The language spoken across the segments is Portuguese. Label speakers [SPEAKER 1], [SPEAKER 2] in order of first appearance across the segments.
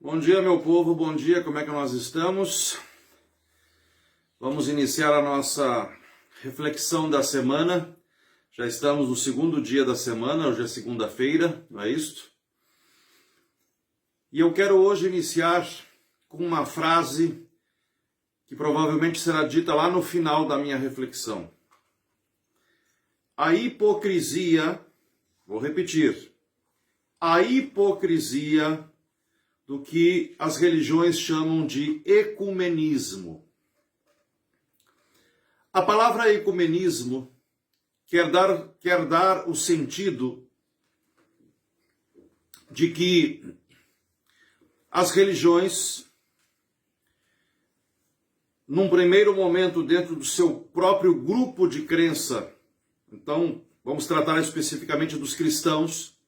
[SPEAKER 1] Bom dia, meu povo, bom dia, como é que nós estamos? Vamos iniciar a nossa reflexão da semana. Já estamos no segundo dia da semana, hoje é segunda-feira, não é isto? E eu quero hoje iniciar com uma frase que provavelmente será dita lá no final da minha reflexão. A hipocrisia, vou repetir, a hipocrisia do que as religiões chamam de ecumenismo. A palavra ecumenismo quer dar o sentido de que as religiões, num primeiro momento, dentro do seu próprio grupo de crença, então vamos tratar especificamente dos cristãos,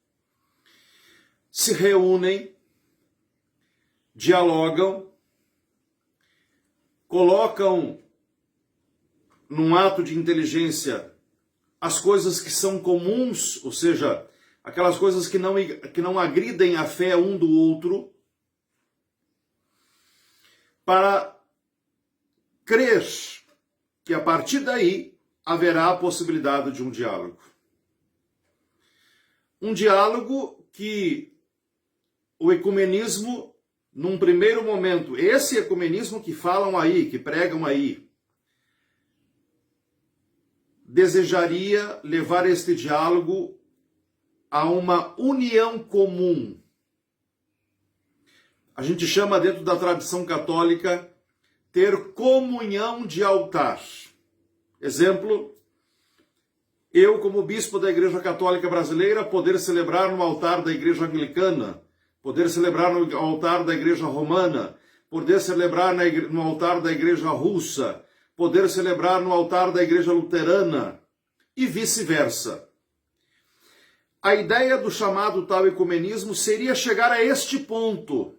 [SPEAKER 1] se reúnem, dialogam, colocam num ato de inteligência as coisas que são comuns, ou seja, aquelas coisas que não agridem a fé um do outro, para crer que a partir daí haverá a possibilidade de um diálogo. Um diálogo que o ecumenismo, num primeiro momento, esse ecumenismo que falam aí, que pregam aí, desejaria levar este diálogo a uma união comum. A gente chama dentro da tradição católica ter comunhão de altar. Exemplo, eu como bispo da Igreja Católica Brasileira poder celebrar no altar da Igreja Anglicana, poder celebrar no altar da Igreja Romana, poder celebrar no altar da Igreja Russa, poder celebrar no altar da Igreja Luterana e vice-versa. A ideia do chamado tal ecumenismo seria chegar a este ponto,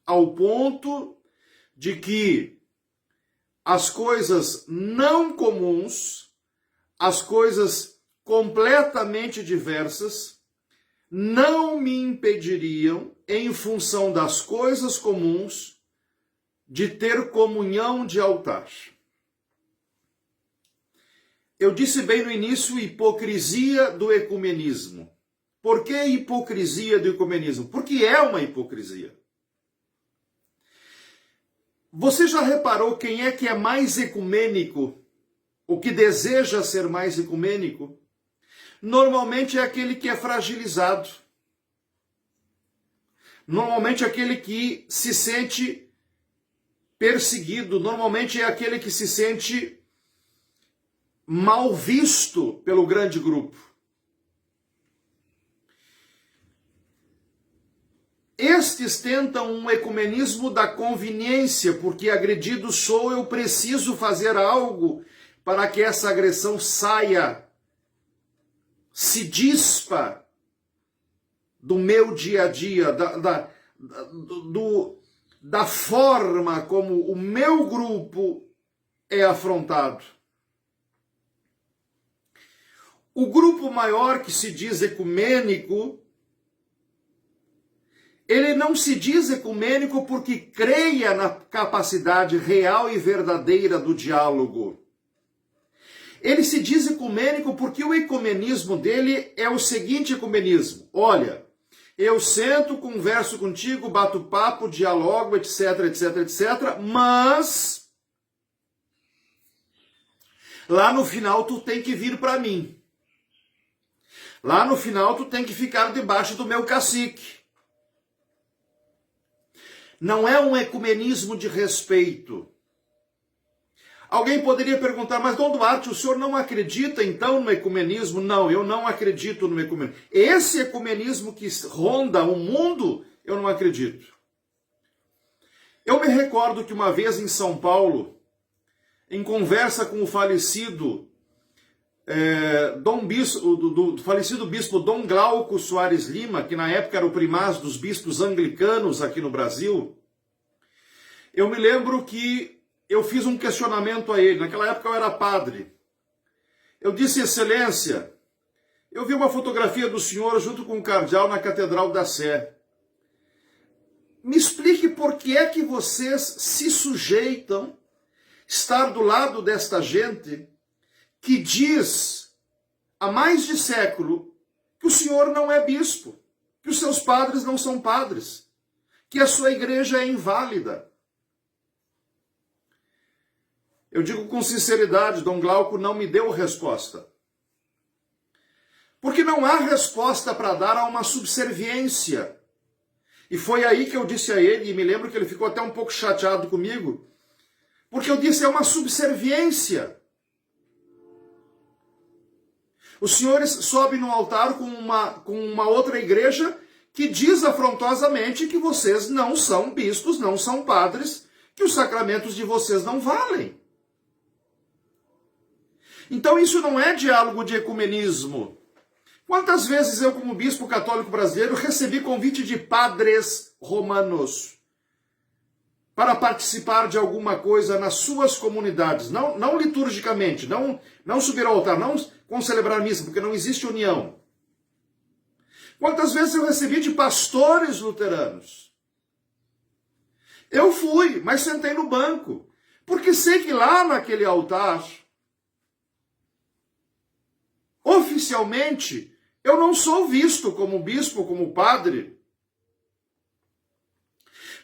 [SPEAKER 1] ao ponto de que as coisas não comuns, as coisas completamente diversas, não me impediriam, em função das coisas comuns, de ter comunhão de altar. Eu disse bem no início, hipocrisia do ecumenismo. Por que hipocrisia do ecumenismo? Porque é uma hipocrisia. Você já reparou quem é que é mais ecumênico, o que deseja ser mais ecumênico? Normalmente é aquele que é fragilizado. Normalmente é aquele que se sente perseguido. Normalmente é aquele que se sente mal visto pelo grande grupo. Estes tentam um ecumenismo da conveniência, porque agredido sou, eu preciso fazer algo para que essa agressão saia, se dispa do meu dia a dia, da forma como o meu grupo é afrontado. O grupo maior que se diz ecumênico, ele não se diz ecumênico porque creia na capacidade real e verdadeira do diálogo. Ele se diz ecumênico porque o ecumenismo dele é o seguinte ecumenismo. Olha, eu sento, converso contigo, bato papo, dialogo, etc, etc, etc, mas lá no final tu tem que vir para mim. Lá no final tu tem que ficar debaixo do meu cacique. Não é um ecumenismo de respeito. Alguém poderia perguntar, mas Dom Duarte, o senhor não acredita então no ecumenismo? Não, eu não acredito no ecumenismo. Esse ecumenismo que ronda o mundo, eu não acredito. Eu me recordo que uma vez em São Paulo, em conversa com o falecido do falecido bispo Dom Glauco Soares Lima, que na época era o primaz dos bispos anglicanos aqui no Brasil, eu me lembro que eu fiz um questionamento a ele. Naquela época eu era padre. Eu disse, Excelência, eu vi uma fotografia do senhor junto com o cardeal na Catedral da Sé. me explique por que é que vocês se sujeitam a estar do lado desta gente que diz há mais de século que o senhor não é bispo, que os seus padres não são padres, que a sua igreja é inválida. Eu digo com sinceridade, Dom Glauco não me deu resposta. Porque não há resposta para dar a uma subserviência. E foi aí que eu disse a ele, e me lembro que ele ficou até um pouco chateado comigo, porque eu disse, é uma subserviência. Os senhores sobem no altar com uma outra igreja que diz afrontosamente que vocês não são bispos, não são padres, que os sacramentos de vocês não valem. Então isso não é diálogo de ecumenismo. Quantas vezes eu, como bispo católico brasileiro, recebi convite de padres romanos para participar de alguma coisa nas suas comunidades, não liturgicamente, não subir ao altar, não concelebrar missa, porque não existe união. Quantas vezes eu recebi de pastores luteranos? Eu fui, mas sentei no banco, porque sei que lá naquele altar, oficialmente, eu não sou visto como bispo, como padre.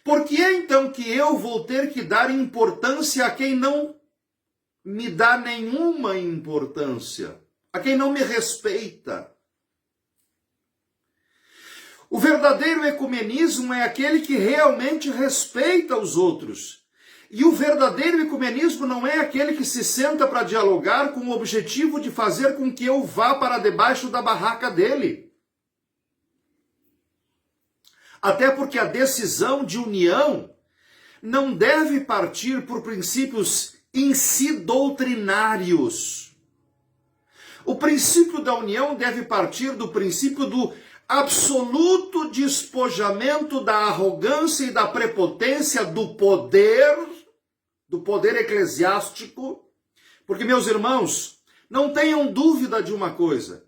[SPEAKER 1] Por que é então que eu vou ter que dar importância a quem não me dá nenhuma importância, a quem não me respeita? O verdadeiro ecumenismo é aquele que realmente respeita os outros. E o verdadeiro ecumenismo não é aquele que se senta para dialogar com o objetivo de fazer com que eu vá para debaixo da barraca dele. Até porque a decisão de união não deve partir por princípios em si doutrinários. O princípio da união deve partir do princípio do absoluto despojamento da arrogância e da prepotência do poder eclesiástico, porque, meus irmãos, não tenham dúvida de uma coisa.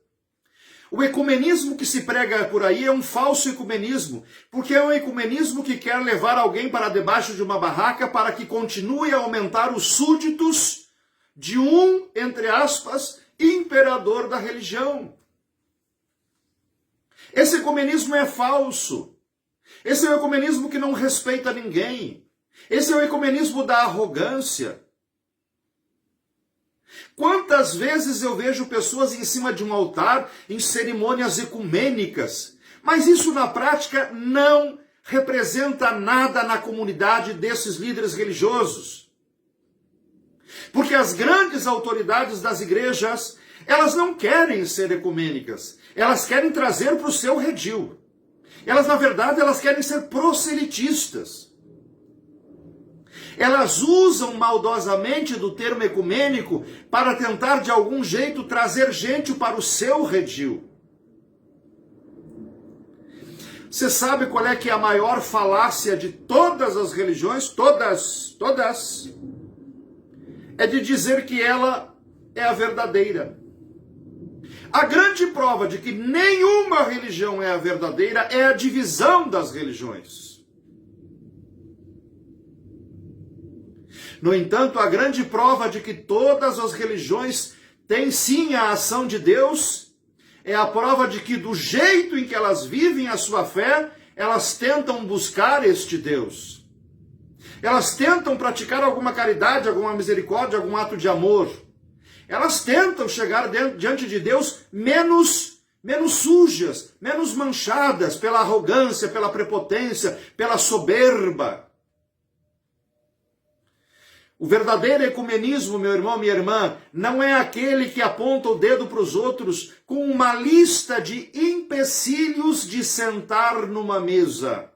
[SPEAKER 1] O ecumenismo que se prega por aí é um falso ecumenismo, porque é um ecumenismo que quer levar alguém para debaixo de uma barraca para que continue a aumentar os súditos de um, entre aspas, imperador da religião. Esse ecumenismo é falso. Esse é o ecumenismo que não respeita ninguém. Esse é o ecumenismo da arrogância. Quantas vezes eu vejo pessoas em cima de um altar em cerimônias ecumênicas, mas isso na prática não representa nada na comunidade desses líderes religiosos. Porque as grandes autoridades das igrejas, elas não querem ser ecumênicas, elas querem trazer para o seu redil. Elas, na verdade, elas querem ser proselitistas. Elas usam maldosamente do termo ecumênico para tentar, de algum jeito, trazer gente para o seu redil. Você sabe qual é que é a maior falácia de todas as religiões? Todas. É de dizer que ela é a verdadeira. A grande prova de que nenhuma religião é a verdadeira é a divisão das religiões. No entanto, a grande prova de que todas as religiões têm sim a ação de Deus é a prova de que do jeito em que elas vivem a sua fé, elas tentam buscar este Deus. Elas tentam praticar alguma caridade, alguma misericórdia, algum ato de amor. Elas tentam chegar diante de Deus menos sujas, menos manchadas pela arrogância, pela prepotência, pela soberba. O verdadeiro ecumenismo, meu irmão, minha irmã, não é aquele que aponta o dedo para os outros com uma lista de empecilhos de sentar numa mesa.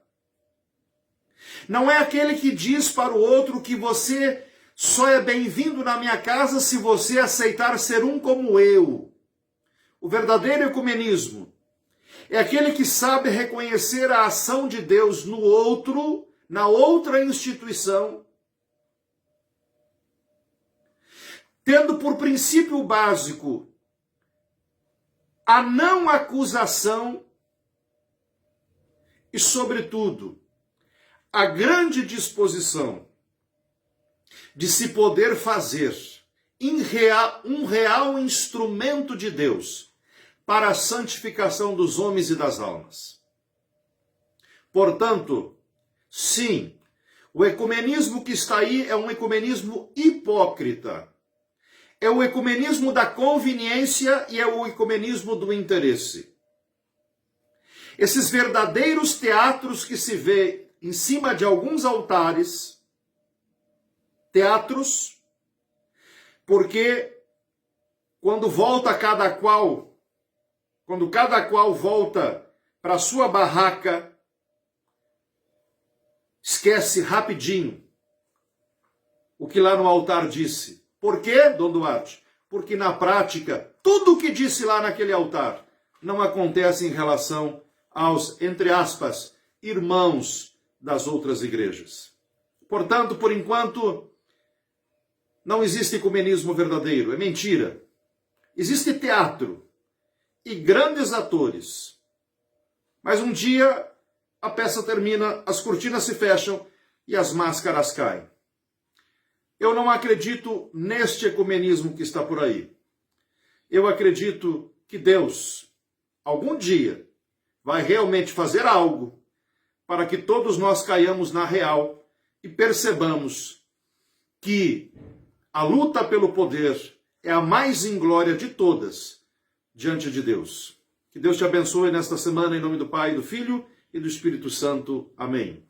[SPEAKER 1] Não é aquele que diz para o outro que você só é bem-vindo na minha casa se você aceitar ser um como eu. O verdadeiro ecumenismo é aquele que sabe reconhecer a ação de Deus no outro, na outra instituição, tendo por princípio básico a não acusação e, sobretudo, a grande disposição de se poder fazer um real instrumento de Deus para a santificação dos homens e das almas. Portanto, sim, o ecumenismo que está aí é um ecumenismo hipócrita. É o ecumenismo da conveniência e é o ecumenismo do interesse. Esses verdadeiros teatros que se vê em cima de alguns altares, teatros, porque quando cada qual volta para a sua barraca, esquece rapidinho o que lá no altar disse. Por quê, Dom Duarte? Porque na prática, tudo o que disse lá naquele altar não acontece em relação aos, entre aspas, irmãos das outras igrejas. Portanto, por enquanto, não existe ecumenismo verdadeiro, é mentira. Existe teatro e grandes atores. Mas um dia a peça termina, as cortinas se fecham e as máscaras caem. Eu não acredito neste ecumenismo que está por aí. Eu acredito que Deus, algum dia, vai realmente fazer algo para que todos nós caiamos na real e percebamos que a luta pelo poder é a mais inglória de todas diante de Deus. Que Deus te abençoe nesta semana em nome do Pai, do Filho e do Espírito Santo. Amém.